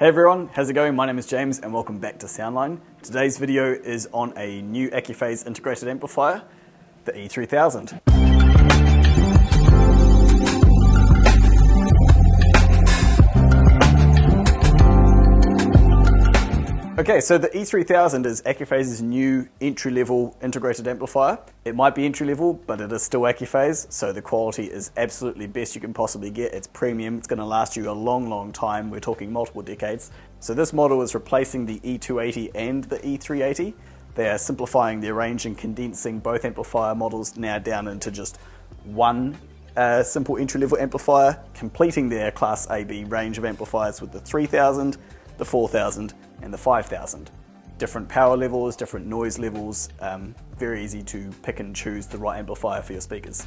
Hey everyone, how's it going? My name is James and welcome back to Soundline. Today's video is on a new Accuphase integrated amplifier, the E-3000. Okay, so the E-3000 is Accuphase's new entry-level integrated amplifier. It might be entry-level, but it is still Accuphase, so the quality is absolutely best you can possibly get. It's premium, it's going to last you a long time. We're talking multiple decades. So this model is replacing the E280 and the E380. They are simplifying their range and condensing both amplifier models now down into just one simple entry-level amplifier, completing their Class AB range of amplifiers with the 3000, the 4000, and the 5000. Different power levels, different noise levels, very easy to pick and choose the right amplifier for your speakers.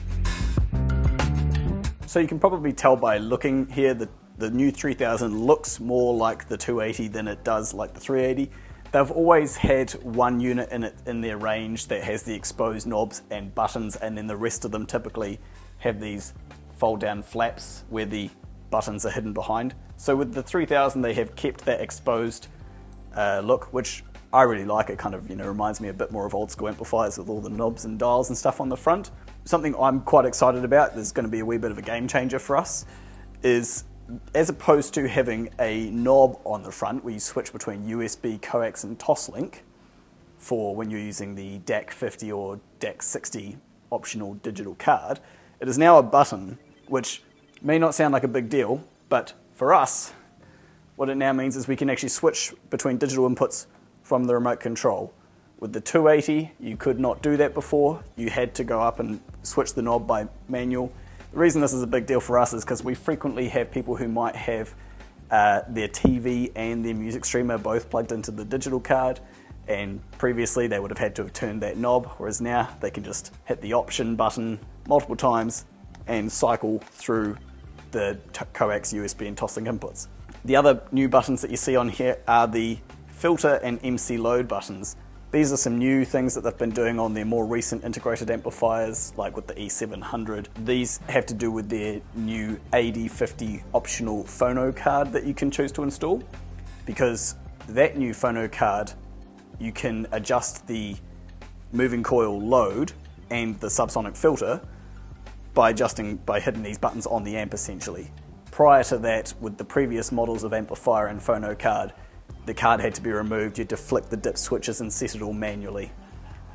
So you can probably tell by looking here that the new 3000 looks more like the 280 than it does like the 380. They've always had one unit in their range that has the exposed knobs and buttons, and then the rest of them typically have these fold down flaps where the buttons are hidden behind. So with the 3000 they have kept that exposed look, which I really like. It kind of reminds me a bit more of old school amplifiers with all the knobs and dials and stuff on the front. Something I'm quite excited about, there's going to be a wee bit of a game changer for us, is as opposed to having a knob on the front where you switch between USB, coax and Toslink for when you're using the DAC 50 or DAC 60 optional digital card, it is now a button, which may not sound like a big deal, but for us, what it now means is we can actually switch between digital inputs from the remote control. With the 280, you could not do that before. You had to go up and switch the knob by manual. The reason this is a big deal for us is because we frequently have people who might have their TV and their music streamer both plugged into the digital card, and previously they would have had to have turned that knob, whereas now they can just hit the option button multiple times and cycle through the coax, USB and Toslink inputs. The other new buttons that you see on here are the filter and MC load buttons. These are some new things that they've been doing on their more recent integrated amplifiers, like with the E700. These have to do with their new AD50 optional phono card that you can choose to install. Because that new phono card, you can adjust the moving coil load and the subsonic filter by hitting these buttons on the amp essentially. Prior to that, with the previous models of amplifier and phono card, the card had to be removed. You had to flick the dip switches and set it all manually.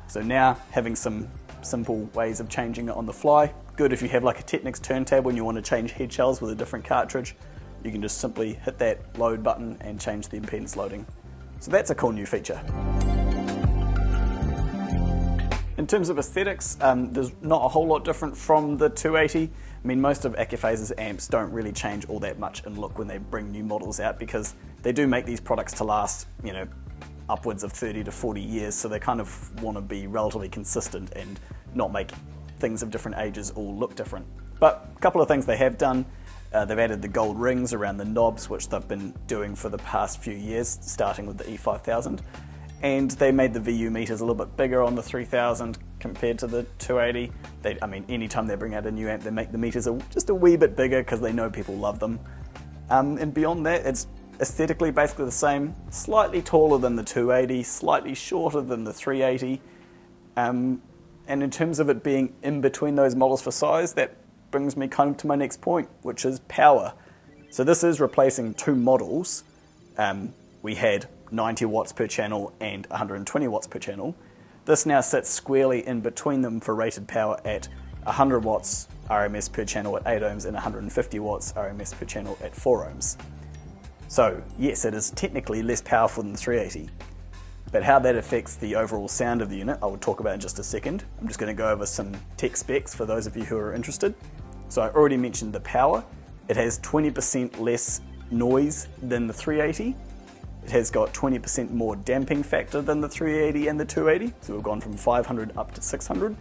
So now, having some simple ways of changing it on the fly. Good if you have like a Technics turntable and you want to change head shells with a different cartridge. You can just simply hit that load button and change the impedance loading. So that's a cool new feature. In terms of aesthetics, there's not a whole lot different from the 280. I mean, most of Accuphase's amps don't really change all that much in look when they bring new models out, because they do make these products to last, upwards of 30 to 40 years, so they kind of want to be relatively consistent and not make things of different ages all look different. But a couple of things they have done. They've added the gold rings around the knobs, which they've been doing for the past few years, starting with the E5000. And they made the VU meters a little bit bigger on the 3000 compared to the 280. Anytime they bring out a new amp, they make the meters just a wee bit bigger because they know people love them. And beyond that, it's aesthetically basically the same. Slightly taller than the 280, slightly shorter than the 380. And in terms of it being in between those models for size, that brings me kind of to my next point, which is power. So this is replacing two models. We had 90 watts per channel and 120 watts per channel. This now sits squarely in between them for rated power at 100 watts RMS per channel at 8 ohms and 150 watts RMS per channel at 4 ohms. So yes, it is technically less powerful than the 380, but how that affects the overall sound of the unit I will talk about in just a second. I'm just going to go over some tech specs for those of you who are interested. So I already mentioned the power. It has 20% less noise than the 380. It has got 20% more damping factor than the 380 and the 280, so we've gone from 500 up to 600.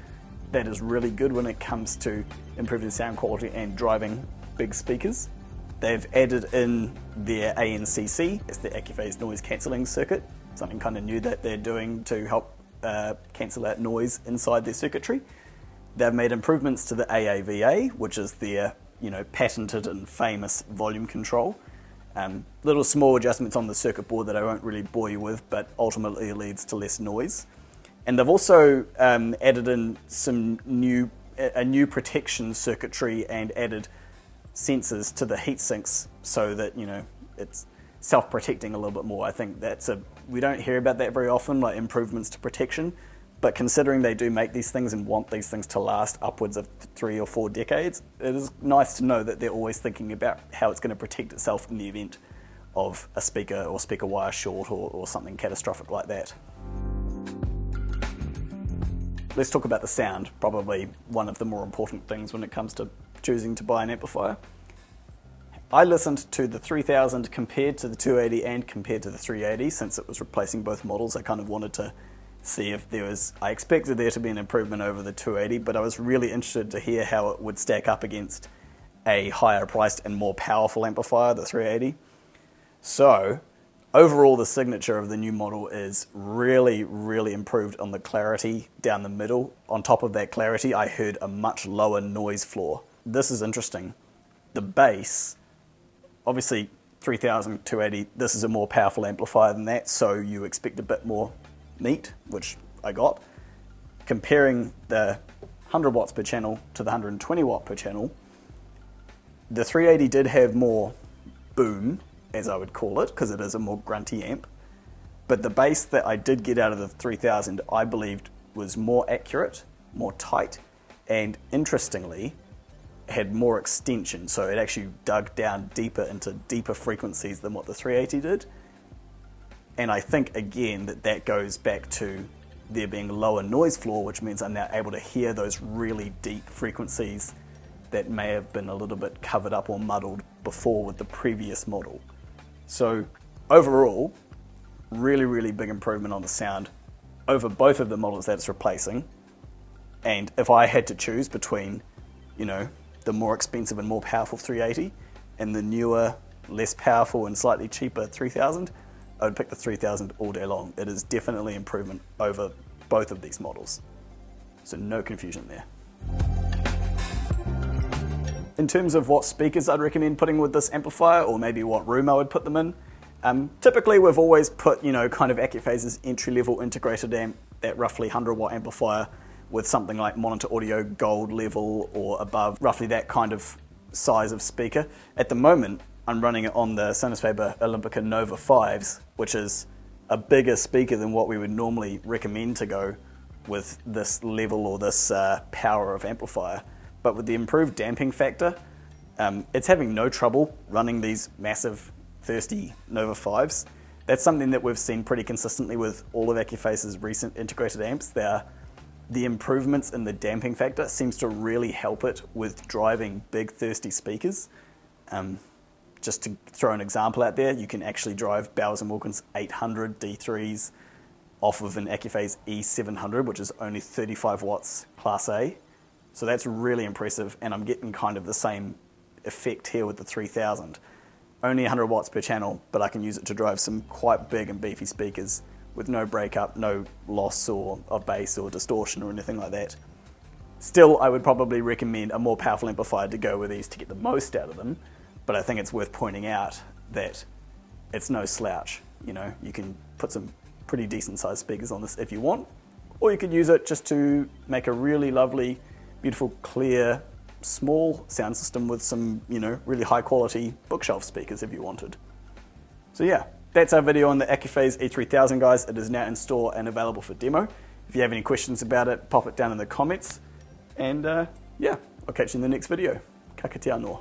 That is really good when it comes to improving sound quality and driving big speakers. They've added in their ANCC, it's the Accuphase noise cancelling circuit, something kind of new that they're doing to help cancel out noise inside their circuitry. They've made improvements to the AAVA, which is their patented and famous volume control. Little small adjustments on the circuit board that I won't really bore you with, but ultimately leads to less noise. And they've also added in a new protection circuitry and added sensors to the heat sinks so that, you know, it's self-protecting a little bit more. I think we don't hear about that very often, like improvements to protection, but considering they do make these things and want these things to last upwards of 3 or 4 decades, it is nice to know that they're always thinking about how it's going to protect itself in the event of a speaker or speaker wire short or something catastrophic like that. Let's talk about the sound, probably one of the more important things when it comes to choosing to buy an amplifier. I listened to the 3000 compared to the 280 and compared to the 380 since it was replacing both models. I kind of wanted to see if I expected there to be an improvement over the 280, but I was really interested to hear how it would stack up against a higher priced and more powerful amplifier, the 380. So overall, the signature of the new model is really, really improved on the clarity down the middle. On top of that clarity, I heard a much lower noise floor. This is interesting. The bass, obviously 3000, 280, this is a more powerful amplifier than that, so you expect a bit more meat, which I got. Comparing the 100 watts per channel to the 120 watt per channel, the 380 did have more boom, as I would call it, because it is a more grunty amp. But the bass that I did get out of the 3000, I believed was more accurate, more tight, and interestingly, had more extension. So it actually dug down deeper into deeper frequencies than what the 380 did. And I think, again, that goes back to there being lower noise floor, which means I'm now able to hear those really deep frequencies that may have been a little bit covered up or muddled before with the previous model. So overall, really, really big improvement on the sound over both of the models that it's replacing. And if I had to choose between, you know, the more expensive and more powerful 380 and the newer, less powerful and slightly cheaper 3000, I would pick the 3000 all day long. It is definitely improvement over both of these models. So no confusion there. In terms of what speakers I'd recommend putting with this amplifier, or maybe what room I would put them in, typically we've always put, you know, kind of Accuphase's entry-level integrated amp, that roughly 100 watt amplifier, with something like Monitor Audio Gold level or above, roughly that kind of size of speaker. At the moment, I'm running it on the Sonos Faber Olympica Nova 5s, which is a bigger speaker than what we would normally recommend to go with this level or this power of amplifier. But with the improved damping factor, it's having no trouble running these massive, thirsty Nova 5s. That's something that we've seen pretty consistently with all of Accuphase's recent integrated amps. The improvements in the damping factor seems to really help it with driving big, thirsty speakers. Just to throw an example out there, you can actually drive Bowers & Wilkins 800 D3s off of an Accuphase E700, which is only 35 watts Class A. So that's really impressive, and I'm getting kind of the same effect here with the 3000. Only 100 watts per channel, but I can use it to drive some quite big and beefy speakers with no breakup, no loss of bass or distortion or anything like that. Still, I would probably recommend a more powerful amplifier to go with these to get the most out of them, but I think it's worth pointing out that it's no slouch. You know, you can put some pretty decent sized speakers on this if you want, or you could use it just to make a really lovely, beautiful, clear, small sound system with some, you know, really high quality bookshelf speakers if you wanted. So yeah, that's our video on the Accuphase E3000, guys. It is now in store and available for demo. If you have any questions about it, pop it down in the comments. And yeah, I'll catch you in the next video. Ka kite anō.